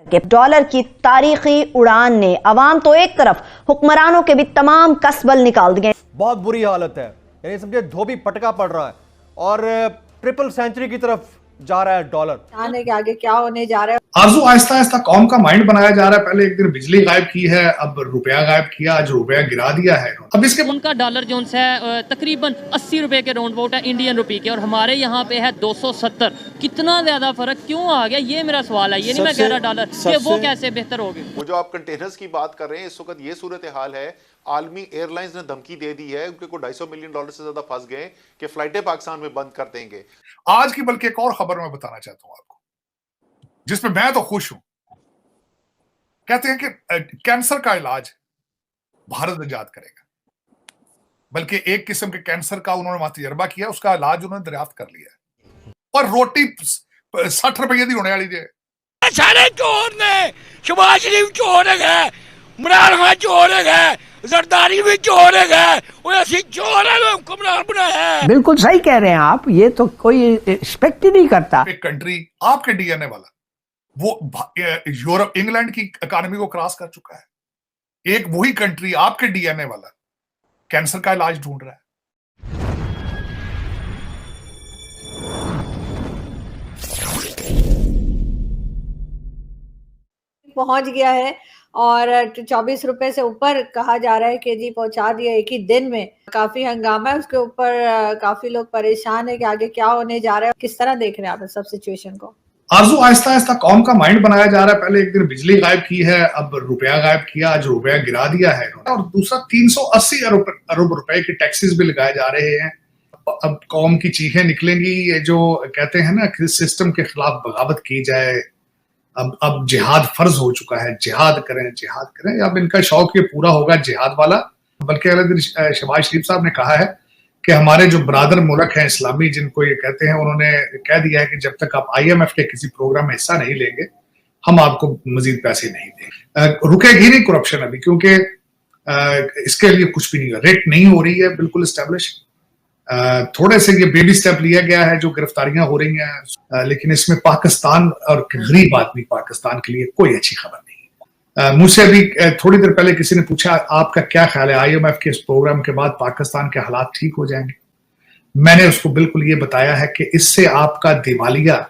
कि डॉलर की तारीखी उड़ान ने अवाम तो एक तरफ, हुक्मरानों के भी तमाम कसबल निकाल दिए। बहुत बुरी हालत है, यानी समझे धोबी पटका पड़ रहा है और ट्रिपल सेंचुरी की तरफ जा रहा है डॉलर। आने के आगे क्या होने जा रहा है। आरजू आहिस्ता आहिस्ता कौम का माइंड बनाया जा रहा है। पहले एक दिन बिजली गायब की है, अब रुपया गायब किया, आज रुपया गिरा दिया है। अब इसके उनका डॉलर जो है तकरीबन 80 रुपए के राउंड अबाउट है इंडियन रुपए के, और हमारे यहाँ पे है 270। कितना ज्यादा फर्क क्यों आ गया, ये मेरा सवाल है। ये नहीं मैं कह रहा डॉलर कि वो कैसे बेहतर हो गए। वो जो आप कंटेनर्स की बात कर रहे हैं, इस वक्त ये सूरत हाल है, आलमी एयरलाइंस ने धमकी दे दी है, उनके को $250 मिलियन से ज्यादा फंस गए कि फ्लाइटें पाकिस्तान में बंद कर देंगे। आज की बल्कि एक और खबर मैं बताना चाहता हूं आपको, जिसमें मैं तो खुश हूं। कहते हैं कि कैंसर का इलाज भारत इजाद करेगा, बल्कि एक किस्म के कैंसर का उन्होंने वहां तजर्बा किया, उसका इलाज उन्होंने दरियाफ्त कर लिया। और रोटी 60 रुपए की होने वाली है। सारे चोर ने, शहबाज शरीफ चोर है, इमरान खान चोर है, जरदारी भी चोर है, चोर है, हुक्मरान बनाया। बिल्कुल सही कह रहे हैं आप, ये तो कोई एक्सपेक्ट ही नहीं करता। एक कंट्री आपके डीएनए वाला, वो यूरोप इंग्लैंड की इकोनॉमी को क्रॉस कर चुका है। एक वही कंट्री आपके डीएनए वाला कैंसर का इलाज ढूंढ रहा है। पहुंच गया है और 24 रुपए से ऊपर कहा जा रहा है कि जी पहुंचा दिया एक ही दिन में। काफी हंगामा है उसके ऊपर, काफी लोग परेशान है कि आगे क्या होने जा रहा है। किस तरह देख रहे हैं आप सब सिचुएशन को? आरजू आहिस्ता आहिस्ता कौम का माइंड बनाया जा रहा है। पहले एक दिन बिजली गायब की है, अब रुपया गायब किया, आज रुपया गिरा दिया है। और दूसरा 380 अरब रुपए के टैक्सेस भी लगाए जा रहे हैं। अब कौम की चीखें निकलेंगी। ये जो कहते हैं ना कि सिस्टम के खिलाफ बगावत की जाए, अब जिहाद फर्ज हो चुका है, जिहाद करें जिहाद करें। अब इनका शौक ये पूरा होगा जिहाद वाला। बल्कि अगले दिन शहबाज शरीफ साहब ने कहा है कि हमारे जो ब्रादर मुल्क हैं इस्लामी, जिनको ये कहते हैं, उन्होंने कह दिया है कि जब तक आप IMF के किसी प्रोग्राम में हिस्सा नहीं लेंगे, हम आपको मजीद पैसे नहीं देंगे। रुकेगी नहीं करप्शन अभी, क्योंकि इसके लिए कुछ भी नहीं है। रेट नहीं हो रही है बिल्कुल एस्टेब्लिश। थोड़े से ये बेबी स्टेप लिया गया है, जो गिरफ्तारियां हो रही हैं, लेकिन इसमें पाकिस्तान और गरीब आदमी पाकिस्तान के लिए कोई अच्छी खबर नहीं है। मुझसे भी थोड़ी देर पहले किसी ने पूछा, आपका क्या ख्याल है IMF के इस प्रोग्राम के बाद पाकिस्तान के हालात ठीक हो जाएंगे? मैंने उसको बिल्कुल ये बताया है कि इससे आपका दिवालिया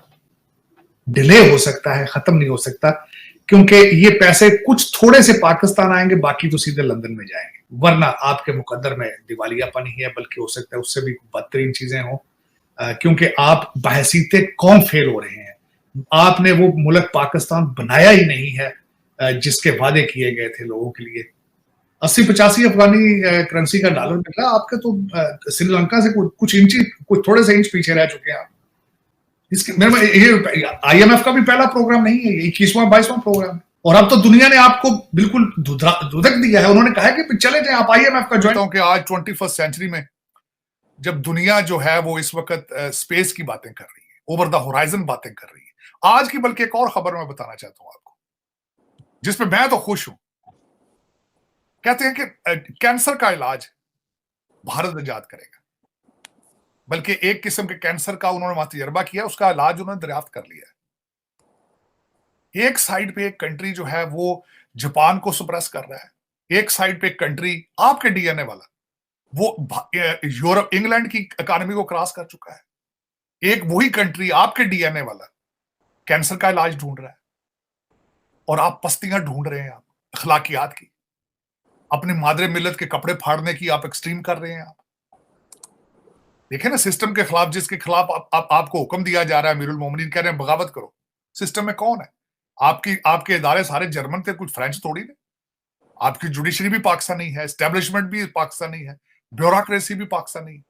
डिले हो सकता है, खत्म नहीं हो सकता, क्योंकि ये पैसे कुछ थोड़े से पाकिस्तान आएंगे, बाकी तो सीधे लंदन में जाएंगे। वरना आपके मुकद्दर में दिवालियापन ही है, बल्कि हो सकता है उससे भी बदतरीन चीजें हो, क्योंकि आप बहसीते कौम फेल हो रहे हैं। आपने वो मुल्क पाकिस्तान बनाया ही नहीं है जिसके वादे किए गए थे लोगों के लिए। 80-85 अफगानी करेंसी का डॉलर मिला आपके, तो श्रीलंका से कुछ थोड़े से इंच पीछे रह चुके हैं आप। इसके ये IMF का भी पहला प्रोग्राम नहीं है, ये 21वां-22वां प्रोग्राम है। और अब तो दुनिया ने आपको बिल्कुल धुदक दिया है। उन्होंने कहा है कि चले जाए आप IMF का ज्वाइन। कि आज 21st सेंचुरी में जब दुनिया जो है वो इस वक्त स्पेस की बातें कर रही है, ओवर द होराइजन बातें कर रही है। आज की बल्कि एक और खबर मैं बताना चाहता हूं आपको, जिसमें मैं तो खुश हूं। कहते हैं कि कैंसर का इलाज भारत इजाद करेगा, बल्कि एक किस्म के कैंसर का उन्होंने वहां तजर्बा किया, उसका इलाज उन्होंने दरियाफ्त कर लिया। एक साइड पे एक कंट्री जो है वो जापान को सुप्रेस कर रहा है, एक साइड पे एक कंट्री आपके डीएनए वाला, वो यूरोप इंग्लैंड की इकोनॉमी को क्रॉस कर चुका है। एक वही कंट्री आपके डीएनए वाला कैंसर का इलाज ढूंढ रहा है, और आप पस्तियां ढूंढ रहे हैं, आप अखलाकियात की, अपनी मादरे मिल्लत के कपड़े फाड़ने की आप एक्सट्रीम कर रहे हैं। आप देखें ना, सिस्टम के खिलाफ, जिसके खिलाफ आपको हुक्म दिया जा रहा है, अमीरुल मोमिनीन कह रहे हैं बगावत करो। सिस्टम में कौन है? आपके इदारे सारे जर्मन थे, कुछ फ्रेंच थोड़ी ने। आपकी जुडिशरी भी पाकिस्तानी है, एस्टेब्लिशमेंट भी पाकिस्तानी है, ब्यूरोक्रेसी भी पाकिस्तानी है,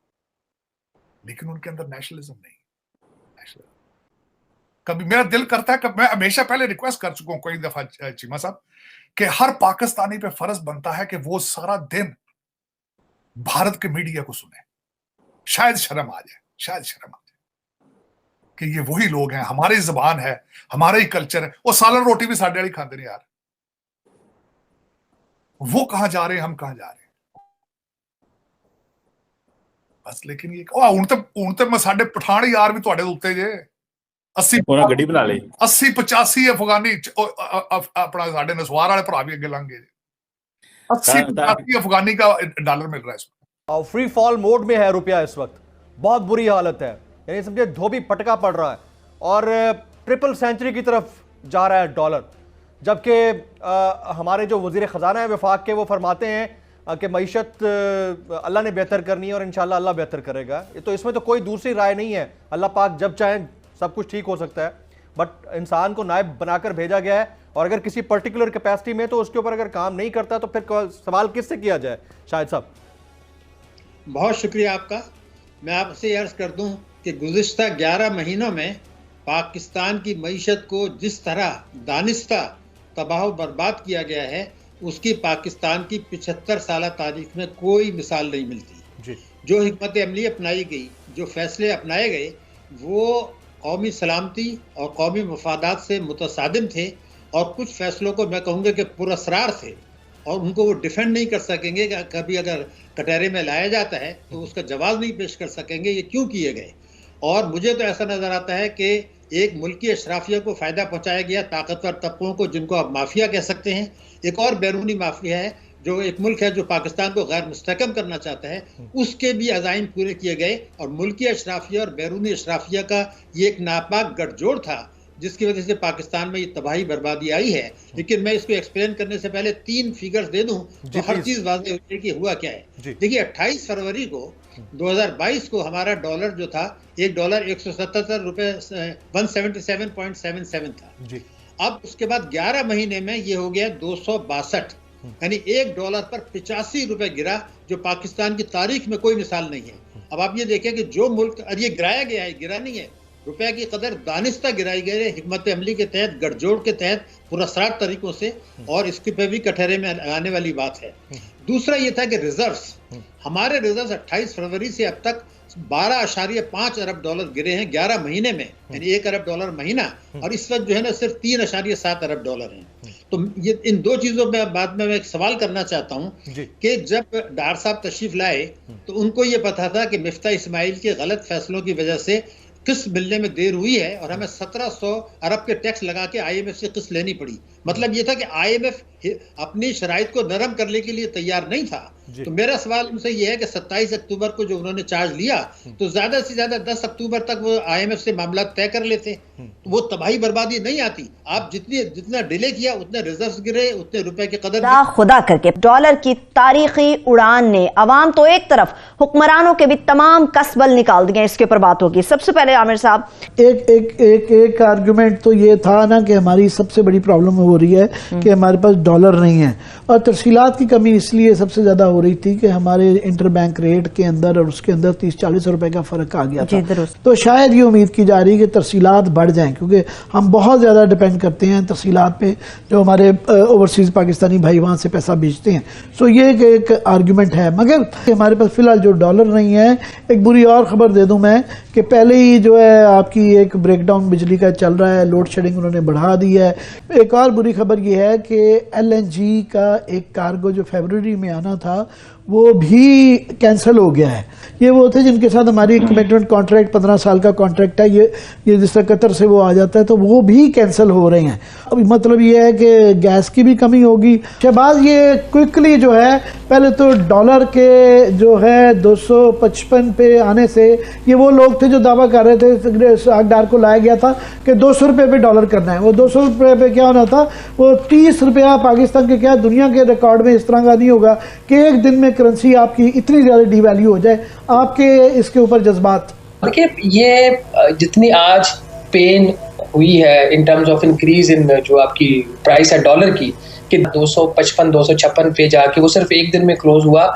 लेकिन उनके अंदर नेशनलिज्म नहीं। कभी मेरा दिल करता है, मैं हमेशा पहले रिक्वेस्ट कर चुका हूं कई दफा चीमा साहब, कि हर पाकिस्तानी पे फर्ज बनता है कि वो सारा दिन भारत के मीडिया को सुने। शायद शर्म आ जाए, शायद शर्म आ जाए कि ये वही लोग हैं, हमारी जुबान है, हमारा ही कल्चर है। वो सालन रोटी भी साढ़े वाली खाते नहीं यार। वो कहां जा रहे हैं, हम कहां जा रहे हैं बस। लेकिन ये हूं तो मैं साढ़े पठान यार भी तुहाडे उत्ते जे 80 ਉਹਨਾਂ ਗੱਡੀ ਬਣਾ ਲਈ 80-85 ਅਫਗਾਨੀ अपना साढ़े नसवार वाले भरा भी अगे लंघ गए 80-85 अफगानी का डॉलर मिल रहा है इसमें। फ्री फॉल मोड में है रुपया इस वक्त, बहुत बुरी हालत है, यानी समझे धोबी पटका पड़ रहा है और ट्रिपल सेंचुरी की तरफ जा रहा है डॉलर। जबकि हमारे जो वजीर ख़जाना है वफाक के, वो फरमाते हैं कि मईशत अल्लाह ने बेहतर करनी है और इंशाल्लाह अल्लाह बेहतर करेगा। तो इसमें तो कोई दूसरी राय नहीं है, अल्लाह पाक जब चाहें सब कुछ ठीक हो सकता है। बट इंसान को नायब बनाकर भेजा गया है और अगर किसी पर्टिकुलर कैपेसिटी में तो उसके ऊपर अगर काम नहीं करता तो फिर सवाल किससे किया जाए? शाहिद साहब, बहुत शुक्रिया आपका। मैं आपसे अर्ज कर दूं कि गुज़िश्ता 11 महीनों में पाकिस्तान की मईशत को जिस तरह दानिस्ता तबाह बर्बाद किया गया है, उसकी पाकिस्तान की 75 साल तारीख में कोई मिसाल नहीं मिलती। जो हिकमत अमली अपनाई गई, जो फैसले अपनाए गए, वो कौमी सलामती और कौमी मफादात से मुतसादिम थे और कुछ फैसलों को मैं कहूँगा कि पुरअसरार थे और उनको वो डिफेंड नहीं कर सकेंगे। कभी अगर कटहरे में लाया जाता है तो उसका जवाब नहीं पेश कर सकेंगे ये क्यों किए गए। और मुझे तो ऐसा नज़र आता है कि एक मुल्की अशराफिया को फ़ायदा पहुँचाया गया, ताकतवर तबकों को, जिनको आप माफिया कह सकते हैं। एक और बैरूनी माफिया है, जो एक मुल्क है जो पाकिस्तान को गैर मुस्तकम करना चाहता है, उसके भी अज़ाइम पूरे किए गए। और मुल्की अशराफिया और बैरूनी अशराफिया का ये एक नापाक गठजोड़ था जिसकी वजह से पाकिस्तान में ये तबाही बर्बादी आई है। लेकिन मैं इसको एक्सप्लेन करने से पहले 3 फिगर्स दे दूं तो हर चीज़ वाज़ेह हो जाए कि हुआ क्या है। देखिए 28 फरवरी को 2022 को हमारा डॉलर जो था, $1 177 रुपये 177.77 था। अब उसके बाद 11 महीने में ये हो गया 262, यानी $1 पर 85 रुपए गिरा, जो पाकिस्तान की तारीख में कोई मिसाल नहीं है। अब आप ये देखें कि जो मुल्क, और ये गिराया गया है, गिरा नहीं है, रुपए की कदर दानिस्ता गिराई गई है हिकमत अमली के तहत, गठजोड़ के तहत, पुरअसरार तरीकों से, और इसके पे भी कटहरे में आने वाली बात है। दूसरा ये था कि रिजर्व्स, हमारे रिजर्व्स 28 फरवरी से अब तक $12.5 अरब गिरे हैं 11 महीने में, यानी $1 अरब महीना, और इस वक्त जो है ना सिर्फ $3.7 अरब हैं। तो ये इन 2 चीज़ों में बाद में मैं एक सवाल करना चाहता हूँ कि जब डार साहब तशरीफ लाए तो उनको ये पता था कि मिफ्ता इस्माइल के गलत फैसलों की वजह से किस्त मिलने में देर हुई है और हमें 1700 अरब के टैक्स लगा के IMF से किस्त लेनी पड़ी। मतलब ये था कि IMF अपनी शराइत को नरम करने के लिए तैयार नहीं था। तो मेरा सवाल उनसे ये है कि 27 अक्टूबर को जो उन्होंने चार्ज लिया, तो ज्यादा से ज्यादा 10 अक्टूबर तक वो IMF से मामला तय कर लेते, तो वो तबाही बर्बादी नहीं आती। आप जितना डिले किया उतने रिजर्व्स गिरे, उतने रुपए की कदर खुदा करके डॉलर की तारीखी उड़ान ने अवाम तो एक तरफ, हुक्मरानों के भी तमाम कसबल निकाल दिए। इसके ऊपर बात होगी। सबसे पहले आमिर साहब, एक आर्गुमेंट तो ये था ना कि हमारी सबसे बड़ी प्रॉब्लम हो रही है कि हमारे पास डॉलर नहीं है, और तरसीलात की कमी इसलिए सबसे ज्यादा हो रही थी कि हमारे इंटर बैंक रेट के अंदर और उसके अंदर 30-40 रुपए का फर्क आ गया था। तो शायद ये उम्मीद की जा रही है कि तरसीलात बढ़ जाएं, क्योंकि हम बहुत ज्यादा डिपेंड करते हैं तरसीलात पे, जो हमारे ओवरसीज पाकिस्तानी भाई वहां से पैसा भेजते हैं। सो ये एक आर्गुमेंट है, मगर हमारे पास फिलहाल जो डॉलर नहीं है। एक बुरी और खबर दे दूं मैं कि पहले ही जो है आपकी एक ब्रेकडाउन बिजली का चल रहा है, लोड शेडिंग उन्होंने बढ़ा दी है। एक और बुरी खबर यह है कि LNG का एक कार्गो जो फरवरी में आना था वो भी कैंसिल हो गया है। ये वो थे जिनके साथ हमारी कमिटमेंट कॉन्ट्रैक्ट 15 साल का कॉन्ट्रैक्ट है, ये जिस तरह कतर से वो आ जाता है, तो वो भी कैंसिल हो रहे हैं। अब मतलब ये है कि गैस की भी कमी होगी। शहबाज, ये क्विकली जो है, पहले तो डॉलर के जो है 255 पे आने से ये वो लोग थे जो दावा कर रहे थे, सागडार को लाया गया था कि 200 रुपये पे डॉलर करना है। वो 200 रुपये पे क्या होना था, वो 30 रुपया पाकिस्तान के, क्या दुनिया के रिकॉर्ड में इस तरह का नहीं होगा कि एक दिन में करेंसी आपकी इतनी ज़्यादा डिवैल्यू हो जाए। आपके इसके ऊपर जज्बात? देखिए, ये जितनी आज पेन हुई है in terms of increase in जो आपकी प्राइस है डॉलर की, कि 255-256 पे जाके वो सिर्फ एक दिन में क्लोज हुआ,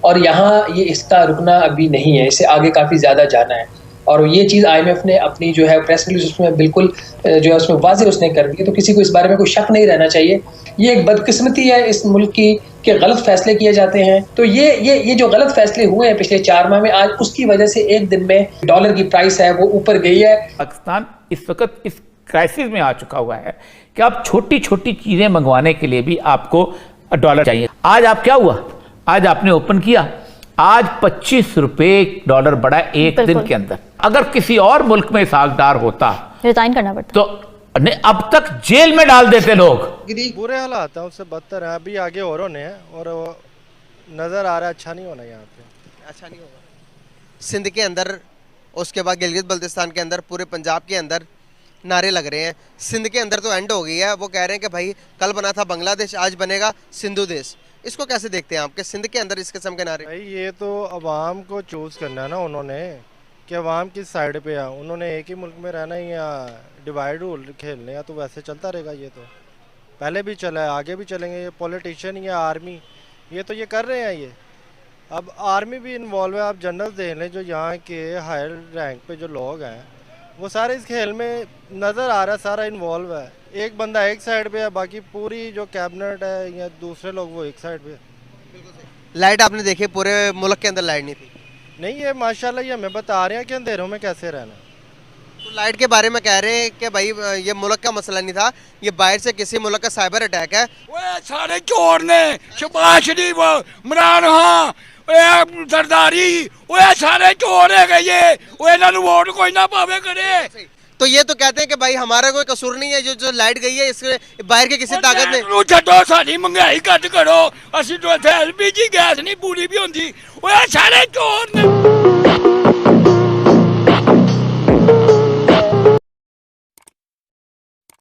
और यहाँ ये इसका रुकना अभी नहीं है, इससे आगे काफ़ी ज़्यादा जाना है। और ये चीज़ IMF ने अपनी जो है प्रेस रिलीज उसमें बिल्कुल जो है उसमें वाज़ेह उसने कर दी, तो किसी को इस बारे में कोई शक नहीं रहना चाहिए। ये एक बदकिस्मती है इस मुल्क की कि गलत फैसले किए जाते हैं। तो ये जो गलत फैसले हुए हैं पिछले 4 माह में, आज उसकी वजह से एक दिन में डॉलर की प्राइस है वो ऊपर गई है। पाकिस्तान इस वक्त इस क्राइसिस में आ चुका हुआ है कि आप छोटी छोटी चीज़ें मंगवाने के लिए भी आपको डॉलर चाहिए। आज आप क्या हुआ, आज आपने ओपन किया, आज 25 रुपए डॉलर बढ़ा एक दिन के अंदर। अगर किसी और मुल्क में सागदार होता रिजाइन करना पड़ता। तो नहीं, अब तक जेल में डाल देते लोग। बुरे हालात हैं, उससे बदतर है। अभी आगे और होने हैं और नजर आ रहा है अच्छा नहीं होना यहाँ पे, अच्छा नहीं होगा। सिंध के अंदर, उसके बाद गिलगित बल्तिस्तान के अंदर, पूरे पंजाब के अंदर नारे लग रहे हैं। सिंध के अंदर तो एंड हो गई है। वो कह रहे हैं कि भाई कल बना था बांग्लादेश, आज बनेगा सिंधु देश। इसको कैसे देखते हैं आपके सिंध के अंदर इस किस्म के नारे? भाई ये तो अवाम को चूज करना है ना उन्होंने, कि अवाम किस साइड पे है। उन्होंने एक ही मुल्क में रहना है या डिवाइड रूल खेलने, या तो वैसे चलता रहेगा। ये तो पहले भी चला है, आगे भी चलेंगे। ये पॉलिटिशियन या आर्मी ये तो ये कर रहे हैं। ये अब आर्मी भी इन्वॉल्व है। आप जनरल देख लें, जो यहाँ के हायर रैंक पे जो लोग हैं वो सारे इस खेल में नज़र आ रहा है, सारा इन्वॉल्व है। एक बंदा एक साइड पे है, बाकी पूरी जो कैबिनेट है या दूसरे लोग वो एक साइड पे है। लाइट आपने देखी, पूरे मुल्क के अंदर लाइट नहीं थी। नहीं, ये माशाल्लाह ये हमें बता रहे हैं कि अंधेरों में कैसे रहना। तो लाइट के बारे में कह रहे हैं कि भाई ये मुल्क का मसला नहीं था, ये बाहर से किसी मुल्क का साइबर अटैक है। वो सारे चोर ने, शहबाज शरीफ, इमरान खान, सरदारी, वो सारे चोर है गए। वो इन्होंने वोट कोई ना पावे करे। तो ये तो कहते हैं कि भाई हमारा कोई कसूर नहीं है, जो लाइट गई है इसके बाहर के किसी ताकत ने। छो सारी महंगाई घट करो, असि तो LPG गैस नहीं पूरी भी होंगी। वो सारे चोर ने।